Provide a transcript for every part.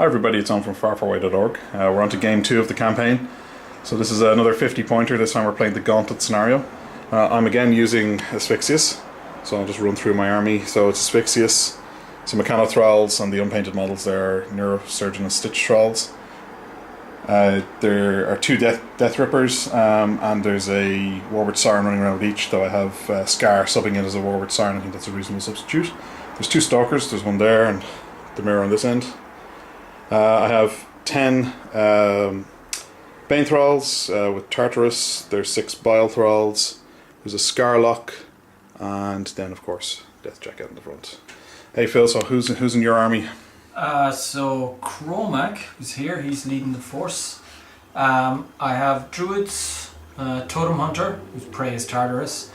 Hi everybody, it's on from farfarway.org. We're on to game 2 of the campaign. So this is another 50 pointer, this time we're playing the Gauntlet scenario. I'm again using Asphyxious, so I'll just run through my army. So it's Asphyxious, some Mechanothralls, and the unpainted models there are Neurosurgeon and Stitch Thralls. There are 2 Death Rippers, and there's a Warward Siren running around with each, though I have Scar subbing in as a Warward Siren. I think that's a reasonable substitute. There's 2 Stalkers, there's one there and the mirror on this end. I have 10 Bane Thralls with Tartarus, there's 6 Bile Thralls, there's a Scarlock, and then of course Deathjack out in the front. Hey Phil, so who's in your army? So Chromac is here, he's leading the force. I have Druids, Totem Hunter, whose prey is Tartarus,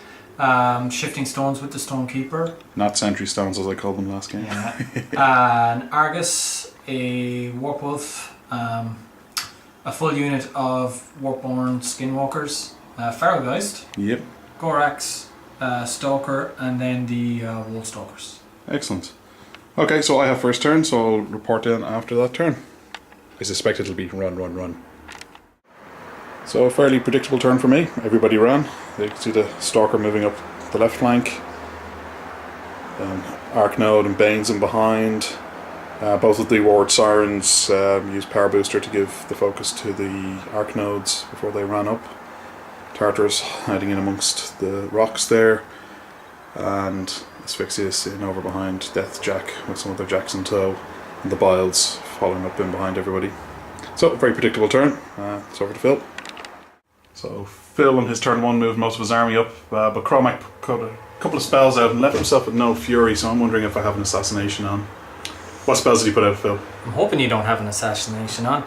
Shifting Stones with the Stonekeeper. Not Sentry Stones as I called them last game. Yeah. An Argus, a Warpwolf, a full unit of Warpborn Skinwalkers, Feralgeist, Yep. Gorax, Stalker, and then the Wolfstalkers. Excellent. Okay, so I have first turn, so I'll report in after that turn. I suspect it'll be run. So a fairly predictable turn for me. Everybody ran. You can see the Stalker moving up the left flank. Arknode and Banes in behind. Both of the Warward Sirens used Power Booster to give the focus to the Arknodes before they ran up. Tartarus hiding in amongst the rocks there. And Asphyxious in over behind Deathjack with some other jacks in tow, and the Biles following up in behind everybody. So, a very predictable turn. It's over to Phil. So, Phil on his turn 1 moved most of his army up, but Chromac cut a couple of spells out and left himself with no fury, so I'm wondering if I have an assassination on. What spells did he put out, Phil? I'm hoping you don't have an assassination on.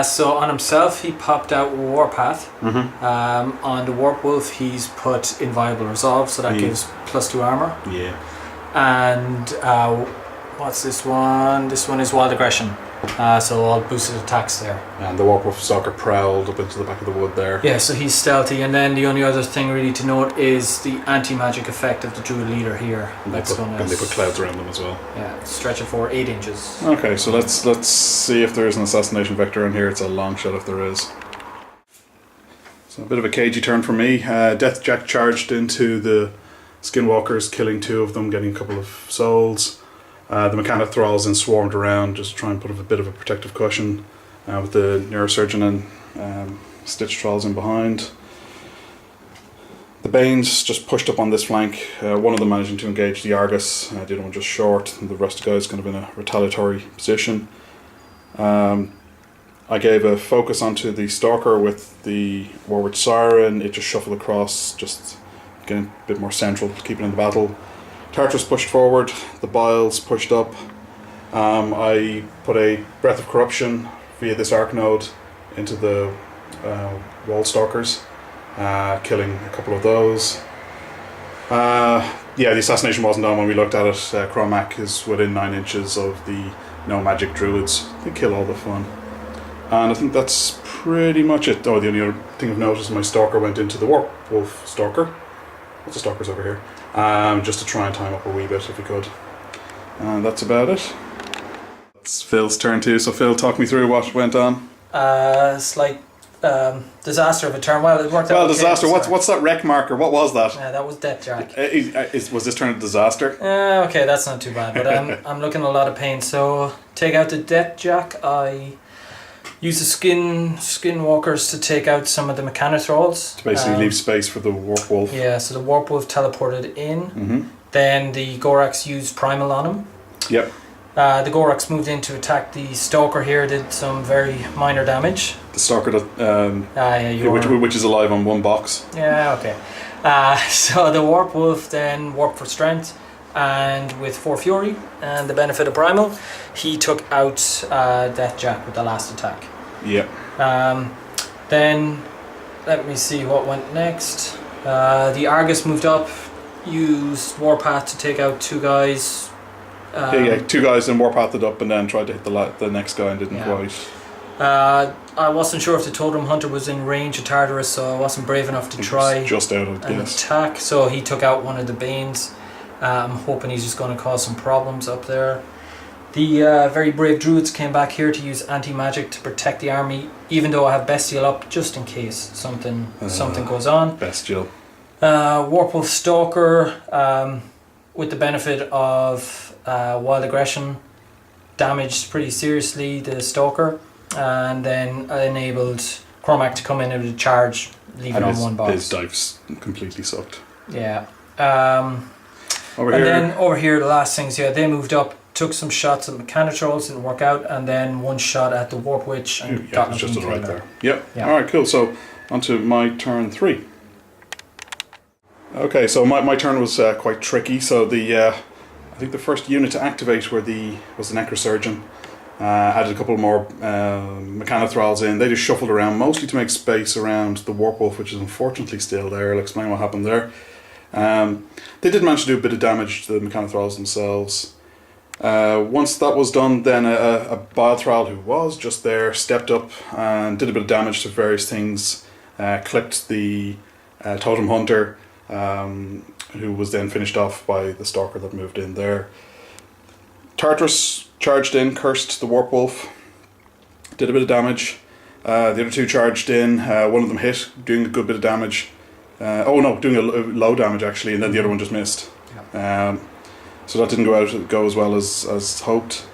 So on himself he popped out Warpath. On the Warpwolf he's put Inviolable Resolve, so that gives +2 armor. Yeah. And what's this one? This one is Wild Aggression. So all boosted attacks there. And the Warpwolf Stalker prowled up into the back of the wood there. Yeah, so he's stealthy, and then the only other thing really to note is the anti-magic effect of the Druid leader here. And they put clouds around them as well. Yeah, stretch it for 8 inches. Okay, so let's see if there is an assassination vector in here. It's a long shot if there is. So a bit of a cagey turn for me. Deathjack charged into the Skinwalkers, killing 2 of them, getting a couple of souls. The Mechanothralls then swarmed around, just trying to put a bit of a protective cushion with the Neurosurgeon and Stitch Thralls in behind. The Banes just pushed up on this flank, one of them managing to engage the Argus, the other one just short, and the rest of the guys kind of in a retaliatory position. I gave a focus onto the Stalker with the Warward Siren. It just shuffled across, just getting a bit more central, keeping in the battle. Tartarus pushed forward, the Biles pushed up. I put a Breath of Corruption via this Arknode into the Wall Stalkers, killing a couple of those. Yeah, the assassination wasn't done when we looked at it. Chromac is within 9 inches of the no magic druids. They kill all the fun. And I think that's pretty much it. Oh, the only other thing I've noticed is my Stalker went into the Warpwolf Stalker. What's the Stalkers over here? Just to try and time up a wee bit if we could. And that's about it. It's Phil's turn too, so Phil, talk me through what went on. It's like disaster of a turn. Well, it worked out. Well, disaster. What's that wreck marker? What was that? That was Deathjack. Was this turn a disaster? Okay, that's not too bad, but I'm looking at a lot of pain. So take out the Deathjack. I use the Skinwalkers to take out some of the Mechanothralls. To basically leave space for the Warpwolf. Yeah, so the Warpwolf teleported in. Then the Gorax used Primal on him. Yep. The Gorax moved in to attack the Stalker here, did some very minor damage. The Stalker that, which is alive on 1 box. Yeah, okay. So the Warpwolf then warped for strength, and with 4 fury and the benefit of Primal, he took out Deathjack with the last attack. Yep. Then, let me see what went next. The Argus moved up, used Warpath to take out 2 guys. 2 guys then Warpathed up and then tried to hit the next guy and didn't quite. I wasn't sure if the Totem Hunter was in range of Tartarus, so I wasn't brave enough to try just out of an attack. So he took out one of the Banes. I'm hoping he's just going to cause some problems up there. The very brave druids came back here to use anti-magic to protect the army, even though I have bestial up just in case something goes on. Bestial. Warpwolf Stalker, with the benefit of wild aggression, damaged pretty seriously the Stalker, and then enabled Cormac to come in with a charge, leave it on one box. His dives completely sucked. Yeah. Over here, the last things, they moved up, took some shots at Mechanitrolls, didn't work out, and then one shot at the Warp Witch and got it's just right there. Yeah. Alright, cool. So, on to my turn 3. Okay, so my turn was quite tricky. So I think the first unit to activate was the Necrosurgeon. Added a couple more Mechanothralls in. They just shuffled around, mostly to make space around the Warpwolf, which is unfortunately still there. I'll explain what happened there. They did manage to do a bit of damage to the Mechanothralls themselves. Once that was done, then a Bilethrall who was just there stepped up and did a bit of damage to various things. Clipped the Totem Hunter, who was then finished off by the Stalker that moved in there. Tartarus charged in, cursed the Warpwolf, did a bit of damage. The other two charged in, one of them hit, doing a good bit of damage. Doing a low damage actually, and then the other one just missed. Yeah. So that didn't go as well as hoped.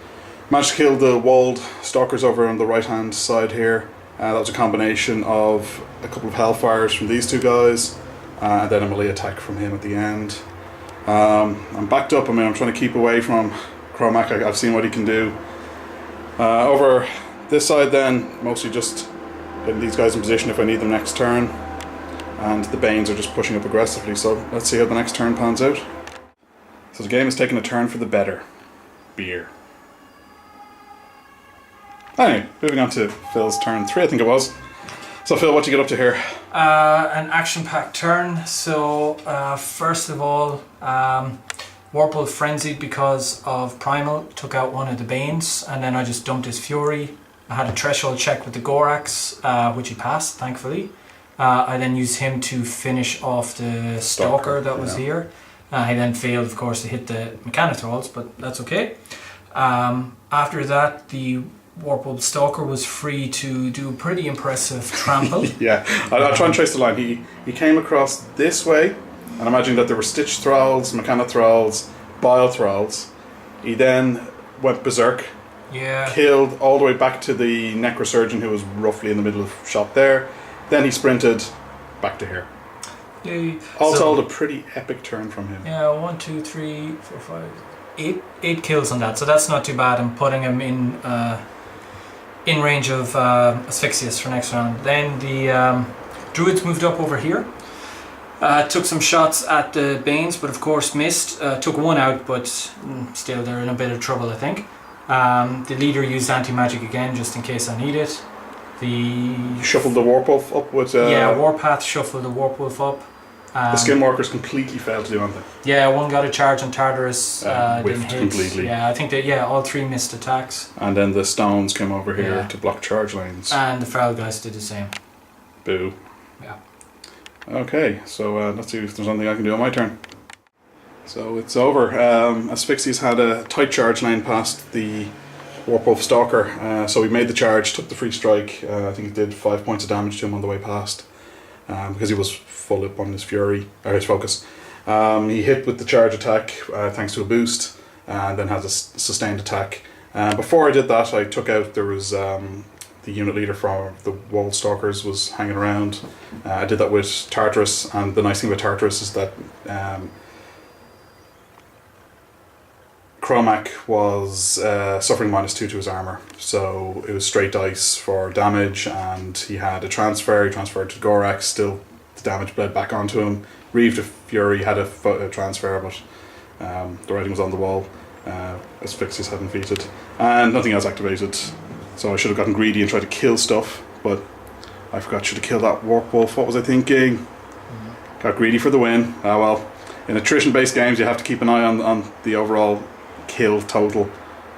Managed to kill the walled Stalkers over on the right hand side here. That was a combination of a couple of Hellfires from these two guys, and then a melee attack from him at the end. I'm backed up. I'm trying to keep away from Cormac. I've seen what he can do. Over this side then, mostly just getting these guys in position if I need them next turn. And the Banes are just pushing up aggressively, so let's see how the next turn pans out. So the game has taken a turn for the better. Beer. Anyway, moving on to Phil's turn 3, I think it was. So Phil, what do you get up to here? An action-packed turn. So first of all, Warpwolf frenzied because of Primal, took out one of the Banes, and then I just dumped his Fury. I had a threshold check with the Gorax, which he passed, thankfully. I then used him to finish off the Stalker that was here. He then failed, of course, to hit the Mechanothralls, but that's okay. After that, the Warpwolf Stalker was free to do a pretty impressive trample. Yeah, I'll try and trace the line. He came across this way, and imagining that there were Stitch Thralls, Mechanothralls, Bile Thralls. He then went berserk. Yeah. Killed all the way back to the Necrosurgeon, who was roughly in the middle of shot there. Then he sprinted back to here. Yeah. All told, a pretty epic turn from him. Yeah, 1, 2, 3, 4, 5, 8 kills on that, so that's not too bad. I'm putting him in range of Asphyxious for next round. Then the Druids moved up over here. Took some shots at the Banes, but of course missed. Took one out, but still they're in a bit of trouble, I think. The leader used anti-magic again, just in case I need it. You shuffled the Warpwolf up with... Warpath shuffled the Warpwolf up. The Skinwalkers completely failed to do anything. Yeah, one got a charge on Tartarus, whiffed didn't hit. Completely. Yeah, I think all 3 missed attacks. And then the Stones came over here to block charge lanes. And the Feral Guys did the same. Boo. Yeah. Okay, so let's see if there's anything I can do on my turn. So it's over. Asphyxious had a tight charge lane past the Warpwolf Stalker, so he made the charge, took the free strike. I think he did 5 points of damage to him on the way past, because he was full up on his fury, or his focus. He hit with the charge attack thanks to a boost, and then has a sustained attack. Before I did that, I took out, there was the unit leader from the Walled Stalkers was hanging around. I did that with Tartarus, and the nice thing with Tartarus is that Cormac was suffering -2 to his armor, so it was straight dice for damage, and he had a transfer. He transferred to Gorax, still the damage bled back onto him. Reeve to Fury had a transfer, but the writing was on the wall. Asphyxious hadn't defeated, and nothing else activated. So I should have gotten greedy and tried to kill stuff, but I forgot. Should have killed that Warpwolf. What was I thinking? Got greedy for the win. Ah well. In attrition-based games, you have to keep an eye on the overall kill total,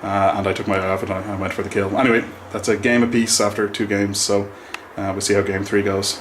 and I took my eye off it. I went for the kill. Anyway, that's a game apiece after 2 games, so we'll see how game 3 goes.